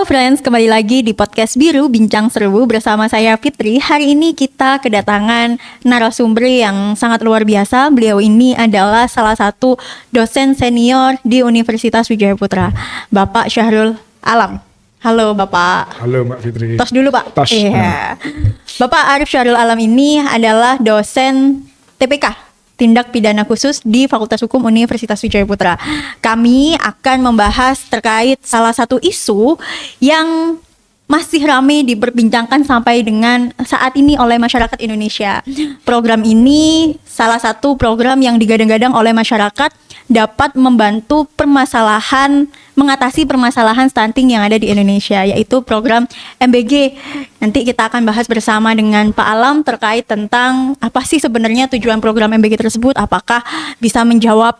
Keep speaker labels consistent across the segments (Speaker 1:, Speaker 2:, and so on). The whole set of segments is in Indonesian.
Speaker 1: Halo friends, kembali lagi di Podcast Biru Bincang Seru bersama saya Fitri. Hari ini kita kedatangan narasumber yang sangat luar biasa. Beliau ini adalah salah satu dosen senior di Universitas Wijaya Putra, Bapak Syahrul Alam. Halo Bapak.
Speaker 2: Halo Mbak Fitri.
Speaker 1: Tos dulu Pak.
Speaker 2: Tos.
Speaker 1: Iya. Bapak Arif Syahrul Alam ini adalah dosen TPK, Tindak Pidana Khusus di Fakultas Hukum Universitas Wijaya Putra. Kami akan membahas terkait salah satu isu yang masih ramai diperbincangkan sampai dengan saat ini oleh masyarakat Indonesia. Program ini salah satu program yang digadang-gadang oleh masyarakat dapat membantu mengatasi permasalahan stunting yang ada di Indonesia, yaitu program MBG. Nanti kita akan bahas bersama dengan Pak Alam terkait tentang apa sih sebenarnya tujuan program MBG tersebut, apakah bisa menjawab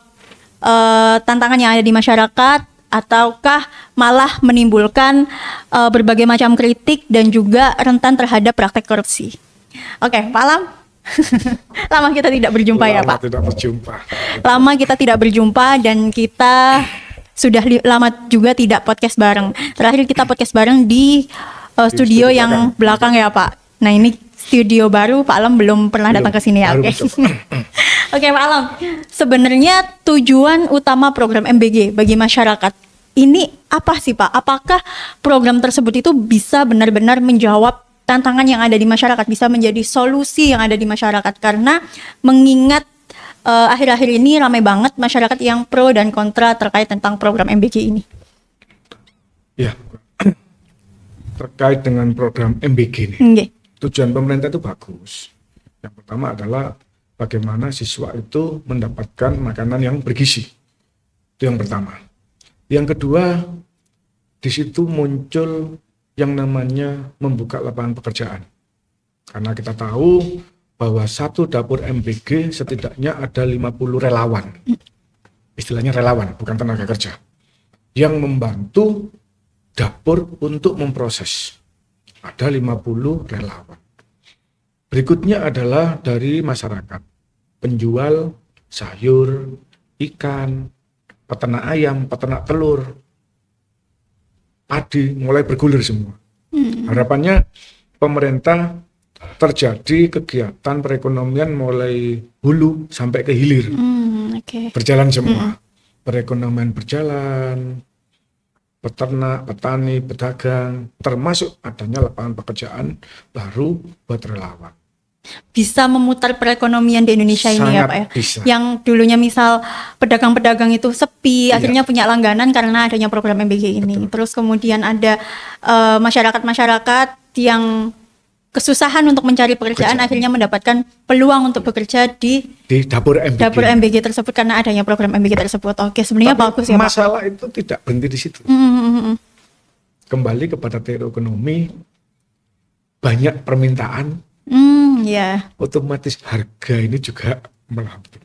Speaker 1: tantangan yang ada di masyarakat, ataukah malah menimbulkan berbagai macam kritik dan juga rentan terhadap praktek korupsi. Oke, Pak Alam. Lama kita tidak berjumpa ya Pak. Lama kita tidak berjumpa dan kita sudah lama juga tidak podcast bareng. Terakhir kita podcast bareng di studio yang belakang ya Pak. Nah ini studio baru, Pak Alam belum pernah datang ke sini ya. Oke. Oke Pak Alam, sebenarnya tujuan utama program MBG bagi masyarakat ini apa sih Pak? Apakah program tersebut itu bisa benar-benar menjawab tantangan yang ada di masyarakat, bisa menjadi solusi yang ada di masyarakat? Karena mengingat akhir-akhir ini ramai banget masyarakat yang pro dan kontra terkait tentang program MBG ini.
Speaker 2: Ya, terkait dengan program MBG ini, tujuan pemerintah itu bagus. Yang pertama adalah bagaimana siswa itu mendapatkan makanan yang bergizi. Itu yang pertama. Yang kedua, di situ muncul yang namanya membuka lapangan pekerjaan. Karena kita tahu bahwa satu dapur MBG setidaknya ada 50 relawan. Istilahnya relawan, bukan tenaga kerja. Yang membantu dapur untuk memproses. Ada 50 relawan. Berikutnya adalah dari masyarakat. Penjual sayur, ikan, peternak ayam, peternak telur, padi mulai bergulir semua. Harapannya pemerintah terjadi kegiatan perekonomian mulai hulu sampai ke hilir. Berjalan semua. Perekonomian berjalan, peternak, petani, pedagang, termasuk adanya lapangan pekerjaan baru buat relawan.
Speaker 1: Bisa memutar perekonomian di Indonesia
Speaker 2: Sangat
Speaker 1: ini ya Pak ya.
Speaker 2: Bisa.
Speaker 1: Yang dulunya misal pedagang-pedagang itu sepi, akhirnya punya langganan karena adanya program MBG ini.
Speaker 2: Betul.
Speaker 1: Terus kemudian ada masyarakat-masyarakat yang kesusahan untuk mencari pekerjaan, akhirnya mendapatkan peluang untuk bekerja di
Speaker 2: dapur MBG.
Speaker 1: Tersebut karena adanya program MBG tersebut. Oke, sebenarnya
Speaker 2: Tapi
Speaker 1: bagus ya Pak.
Speaker 2: masalah itu tidak berhenti di situ. Kembali kepada teori ekonomi, banyak permintaan. Otomatis harga ini juga melambung.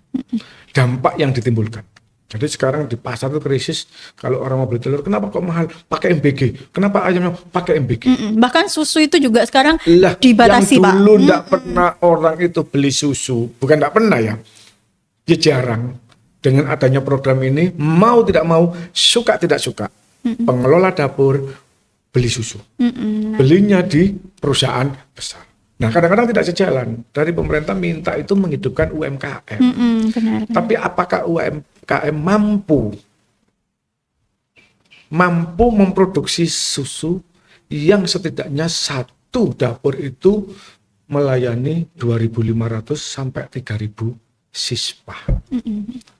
Speaker 2: Dampak yang ditimbulkan. Jadi sekarang di pasar itu krisis, kalau orang mau beli telur, kenapa kok mahal? Pakai MBG. Kenapa ayamnya pakai MBG?
Speaker 1: Bahkan susu itu juga sekarang dibatasi Pak.
Speaker 2: Yang dulu tidak pernah orang itu beli susu, bukan tidak pernah ya, jarang. Dengan adanya program ini, mau tidak mau, suka tidak suka, pengelola dapur beli susu. Belinya di perusahaan besar. Nah kadang-kadang tidak sejalan. Dari pemerintah minta itu menghidupkan UMKM.
Speaker 1: Benar.
Speaker 2: Tapi apakah UMKM mampu memproduksi susu yang setidaknya satu dapur itu melayani 2.500 sampai 3.000 siswa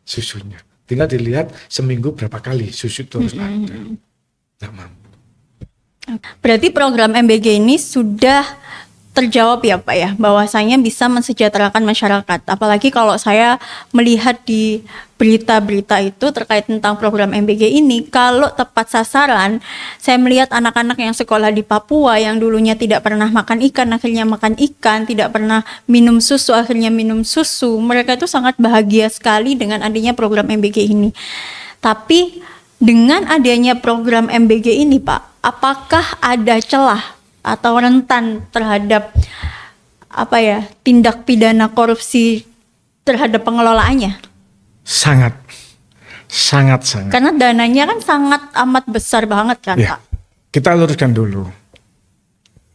Speaker 2: susunya. Tinggal dilihat seminggu berapa kali susu itu harus ada. Tidak mampu.
Speaker 1: Berarti program MBG ini sudah terjawab ya Pak ya, bahwasanya bisa mensejahterakan masyarakat. Apalagi kalau saya melihat di berita-berita itu terkait tentang program MBG ini, kalau tepat sasaran, saya melihat anak-anak yang sekolah di Papua yang dulunya tidak pernah makan ikan, akhirnya makan ikan, tidak pernah minum susu, akhirnya minum susu. Mereka itu sangat bahagia sekali dengan adanya program MBG ini. Tapi dengan adanya program MBG ini Pak, apakah ada celah atau rentan terhadap tindak pidana korupsi terhadap pengelolaannya?
Speaker 2: Sangat.
Speaker 1: Karena dananya kan sangat amat besar banget kan
Speaker 2: ya.
Speaker 1: Pak.
Speaker 2: kita luruskan dulu.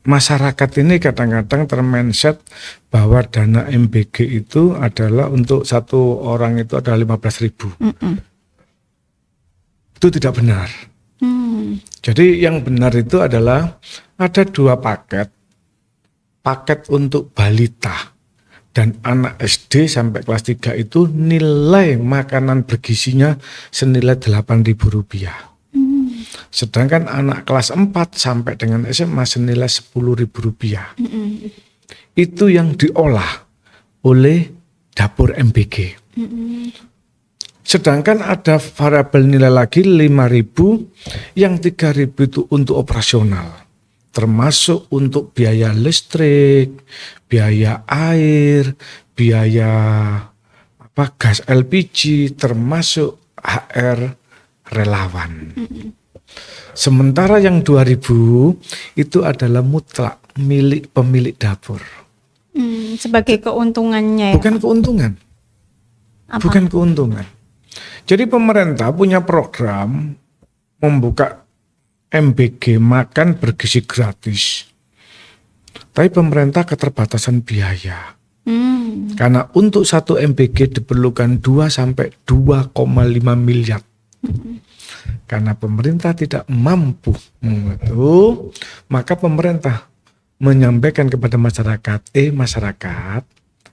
Speaker 2: Masyarakat ini kadang-kadang termindset bahwa dana MBG itu adalah untuk satu orang itu adalah 15.000. Itu tidak benar. Jadi yang benar itu adalah ada 2 paket. Paket untuk balita dan anak SD sampai kelas 3 itu nilai makanan bergizinya senilai Rp8.000. Sedangkan anak kelas 4 sampai dengan SMA senilai Rp10.000. Itu yang diolah oleh dapur MBG. Sedangkan ada variabel nilai lagi 5.000, yang 3.000 itu untuk operasional. Termasuk untuk biaya listrik, biaya air, biaya gas LPG, termasuk HR relawan. Sementara yang 2.000 itu adalah mutlak milik pemilik dapur.
Speaker 1: Sebagai keuntungannya ya?
Speaker 2: Bukan keuntungan.
Speaker 1: Apa?
Speaker 2: Bukan keuntungan. Jadi pemerintah punya program membuka MBG makan bergizi gratis. Tapi pemerintah keterbatasan biaya. Karena untuk satu MBG diperlukan 2 sampai 2,5 miliar. Karena pemerintah tidak mampu itu, maka pemerintah menyampaikan kepada masyarakat,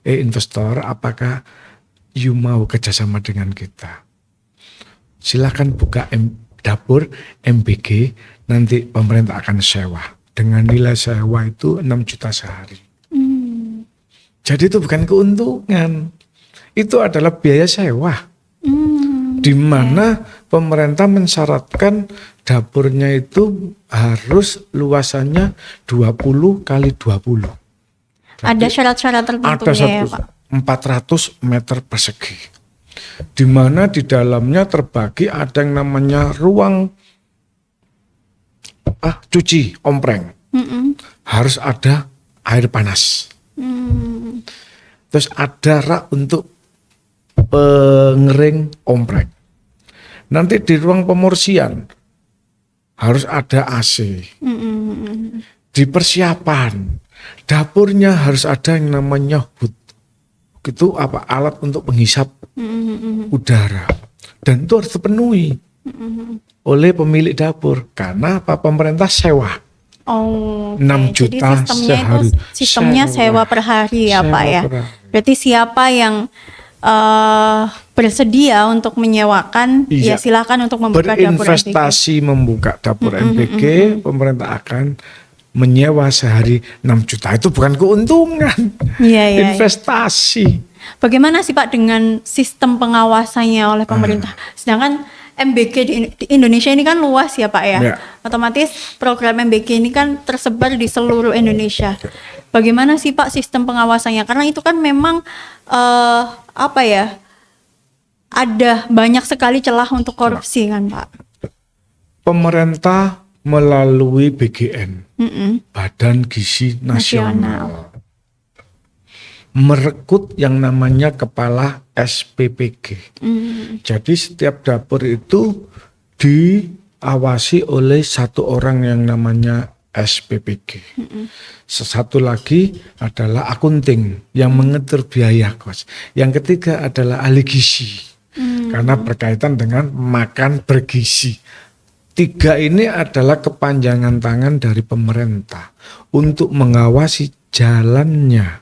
Speaker 2: investor, apakah you mau kerjasama dengan kita? Silakan buka dapur MBG, nanti pemerintah akan sewa. Dengan nilai sewa itu 6 juta sehari. Jadi itu bukan keuntungan, itu adalah biaya sewa. Di mana pemerintah mensyaratkan dapurnya itu harus luasannya 20 kali 20.
Speaker 1: Ada syarat-syarat tertentunya ya Pak?
Speaker 2: 400 meter persegi. Di mana di dalamnya terbagi ada yang namanya ruang cuci ompreng. Harus ada air panas. Terus ada rak untuk pengering ompreng. Nanti di ruang pemursian harus ada AC. Di persiapan dapurnya harus ada yang namanya HUD. Itu alat untuk penghisap udara. Dan itu harus dipenuhi oleh pemilik dapur. Karena pemerintah sewa. 6 juta sehari.
Speaker 1: Sistemnya sewa per hari ya Pak ya. Berarti siapa yang bersedia untuk menyewakan, ya silakan untuk membuka dapur
Speaker 2: berinvestasi membuka dapur MBG, pemerintah akan menyewa sehari 6 juta. Itu bukan keuntungan, investasi.
Speaker 1: Bagaimana sih Pak dengan sistem pengawasannya oleh pemerintah? Sedangkan MBG di Indonesia ini kan luas ya Pak ya. Otomatis program MBG ini kan tersebar di seluruh Indonesia. Bagaimana sih Pak sistem pengawasannya? Karena itu kan memang ada banyak sekali celah untuk korupsi kan Pak.
Speaker 2: Pemerintah melalui BGN, Badan Gizi Nasional, merekrut yang namanya kepala SPPG. Jadi setiap dapur itu diawasi oleh satu orang yang namanya SPPG. Satu lagi adalah akunting yang mengatur biaya kos. Yang ketiga adalah ahli gizi karena berkaitan dengan makan bergizi. 3 ini adalah kepanjangan tangan dari pemerintah untuk mengawasi jalannya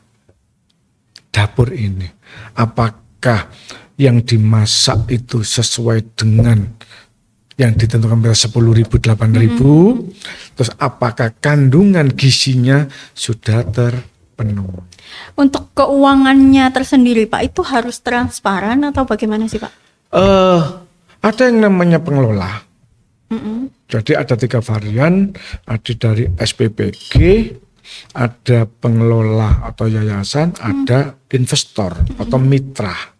Speaker 2: dapur ini. Apakah yang dimasak itu sesuai dengan yang ditentukan pada 10.000, 8.000, terus apakah kandungan gizinya sudah terpenuhi. Untuk
Speaker 1: keuangannya tersendiri Pak, itu harus transparan atau bagaimana sih Pak?
Speaker 2: Ada yang namanya pengelola. Jadi ada 3 varian, ada dari SPPG, ada pengelola atau yayasan, ada investor atau mitra.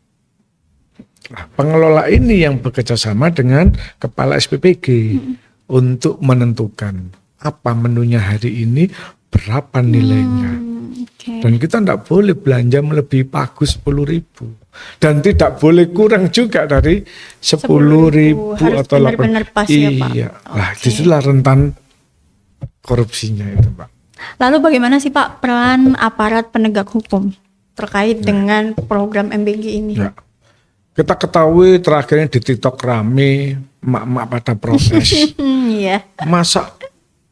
Speaker 2: Nah, pengelola ini yang bekerja sama dengan kepala SPPG untuk menentukan apa menunya hari ini, berapa nilainya. Dan kita tidak boleh belanja melebihi bagus 10.000 dan tidak boleh kurang juga dari 10.000 atau 8.000.
Speaker 1: Pas ya, Pak.
Speaker 2: Iya, nah disitulah rentan korupsinya itu, Pak.
Speaker 1: Lalu bagaimana sih Pak peran aparat penegak hukum terkait dengan program MBG ini?
Speaker 2: Ya. Kita ketahui terakhirnya di TikTok rame, emak-emak pada protes.
Speaker 1: Iya.
Speaker 2: Masa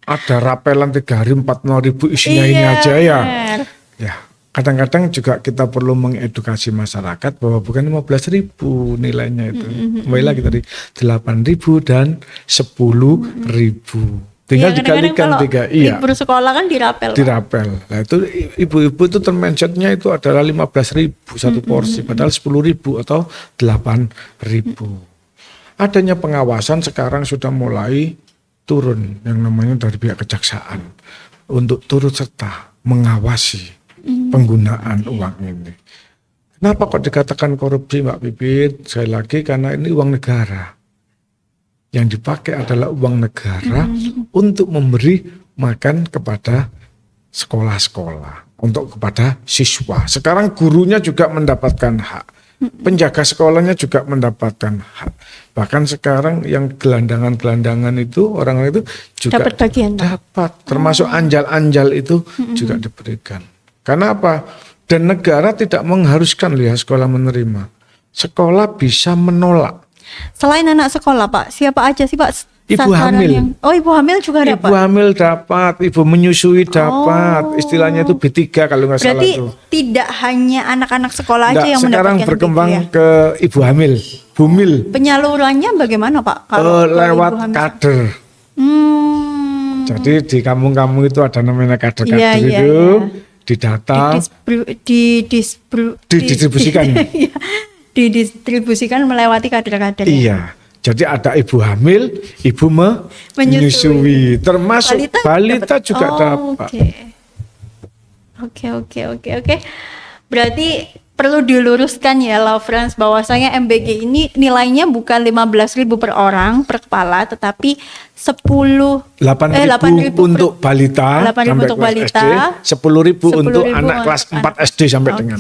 Speaker 2: ada rapelan 3 hari 40.000 isinya ini
Speaker 1: Iya,
Speaker 2: aja ya.
Speaker 1: benar.
Speaker 2: Ya, kadang-kadang juga kita perlu mengedukasi masyarakat bahwa bukan 15.000 nilainya itu. Kembali lagi tadi 8.000 dan 10.000. Tinggal
Speaker 1: Iya, kadang-kadang
Speaker 2: dikalikan
Speaker 1: kalau
Speaker 2: 3. Iya.
Speaker 1: libur sekolah kan dirapel. Pak.
Speaker 2: Dirapel. Nah itu ibu-ibu itu mindsetnya itu adalah 15.000 satu porsi, padahal 10.000 atau 8.000. Adanya pengawasan sekarang sudah mulai turun yang namanya dari pihak kejaksaan untuk turut serta mengawasi penggunaan uang ini. Kenapa kok dikatakan korupsi, Mbak Pipit? Sekali lagi karena ini uang negara. Yang dipakai adalah uang negara untuk memberi makan kepada sekolah-sekolah, untuk kepada siswa. Sekarang gurunya juga mendapatkan hak, penjaga sekolahnya juga mendapatkan hak. Bahkan sekarang yang gelandangan-gelandangan itu orang itu juga
Speaker 1: Dapat bagian, Pak.
Speaker 2: dapat, termasuk anjal-anjal itu juga diberikan. Karena apa? Dan negara tidak mengharuskan lihat sekolah menerima. Sekolah bisa menolak.
Speaker 1: Selain anak sekolah Pak, siapa aja sih Pak?
Speaker 2: Ibu
Speaker 1: sasaran
Speaker 2: hamil.
Speaker 1: Oh ibu hamil juga dapat.
Speaker 2: Ibu hamil dapat, ibu menyusui dapat. Istilahnya itu B3 kalau nggak salah
Speaker 1: Berarti
Speaker 2: itu.
Speaker 1: tidak hanya anak-anak sekolah aja
Speaker 2: Nggak,
Speaker 1: yang
Speaker 2: sekarang
Speaker 1: mendapatkan
Speaker 2: berkembang
Speaker 1: BG ya?
Speaker 2: ke ibu hamil, bumil,
Speaker 1: Penyalurannya bagaimana Pak? Kalau
Speaker 2: lewat
Speaker 1: ibu hamil?
Speaker 2: kader. Jadi di kampung-kampung itu ada namanya kader-kader
Speaker 1: Iya, iya,
Speaker 2: itu
Speaker 1: iya.
Speaker 2: didata, didistribusikan.
Speaker 1: Iya, didistribusikan melewati kader-kader.
Speaker 2: Iya. Jadi ada ibu hamil, ibu menyusui, termasuk balita juga dapat.
Speaker 1: Oke. Berarti perlu diluruskan ya Lawrence bahwasanya MBG ini nilainya bukan 15.000 per orang per kepala tetapi 8.000
Speaker 2: untuk balita
Speaker 1: 8.000
Speaker 2: sampai
Speaker 1: untuk
Speaker 2: kelas
Speaker 1: balita,
Speaker 2: SD, 10.000 untuk
Speaker 1: 10.000
Speaker 2: anak kelas 4 SD sampai dengan.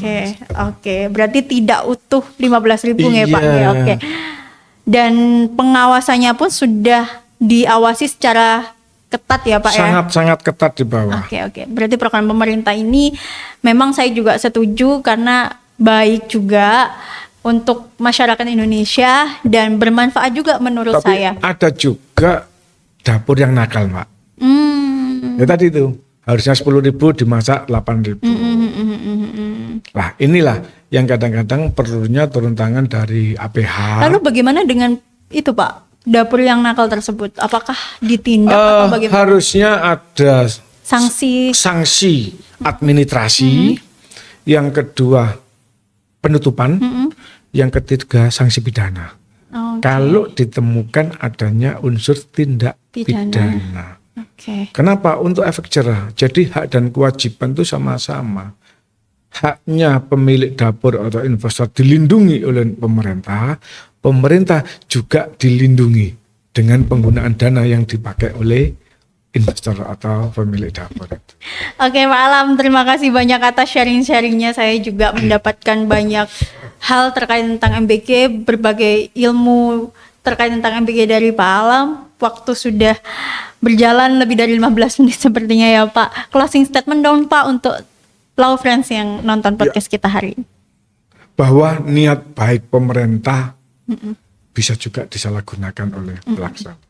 Speaker 1: Oke. Berarti tidak utuh 15.000 ya Pak ya.
Speaker 2: Iya.
Speaker 1: Oke. Dan pengawasannya pun sudah diawasi secara ketat ya Pak ya.
Speaker 2: Sangat ketat di bawah.
Speaker 1: Oke. Berarti program pemerintah ini memang saya juga setuju karena baik juga untuk masyarakat Indonesia dan bermanfaat juga menurut
Speaker 2: Tapi
Speaker 1: saya.
Speaker 2: ada juga dapur yang nakal, Mbak. Ya tadi itu harusnya 10.000 dimasak 8.000. Nah inilah yang kadang-kadang perlunya turun tangan dari APH.
Speaker 1: Lalu bagaimana dengan itu Pak? Dapur yang nakal tersebut apakah ditindak atau bagaimana?
Speaker 2: Harusnya ada
Speaker 1: Sanksi
Speaker 2: administrasi, yang kedua penutupan, yang ketiga sanksi pidana.
Speaker 1: Oke.
Speaker 2: Kalau ditemukan adanya unsur tindak
Speaker 1: Pidana.
Speaker 2: pidana.
Speaker 1: Oke.
Speaker 2: Kenapa? Untuk efek jerah. Jadi hak dan kewajiban itu sama-sama. Haknya pemilik dapur atau investor dilindungi oleh pemerintah, pemerintah juga dilindungi dengan penggunaan dana yang dipakai oleh investor atau pemilik dapur.
Speaker 1: Oke Pak Alam, terima kasih banyak atas sharing-sharingnya. Saya juga mendapatkan banyak hal terkait tentang MBG, berbagai ilmu terkait tentang MBG dari Pak Alam. Waktu sudah berjalan lebih dari 15 menit sepertinya ya Pak. Closing statement dong Pak untuk Law Friends yang nonton podcast kita hari ini.
Speaker 2: Bahwa niat baik pemerintah bisa juga disalahgunakan oleh pelaksana.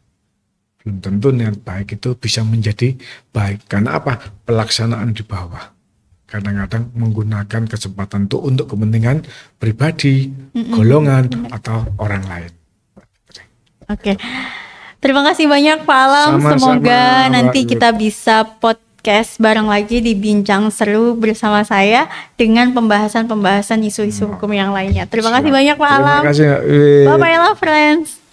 Speaker 2: Belum tentu niat baik itu bisa menjadi baik. Karena apa? Pelaksanaan di bawah. Kadang-kadang menggunakan kesempatan itu untuk kepentingan pribadi, golongan, atau orang lain.
Speaker 1: Oke. Terima kasih banyak Pak Alam.
Speaker 2: Sama-sama,
Speaker 1: Semoga nanti
Speaker 2: Mbak.
Speaker 1: kita bisa podcast bareng lagi di Bincang Seru bersama saya dengan pembahasan-pembahasan isu-isu hukum yang lainnya. Terima kasih banyak Pak Alam.
Speaker 2: Terima kasih.
Speaker 1: Bye-bye Law Friends.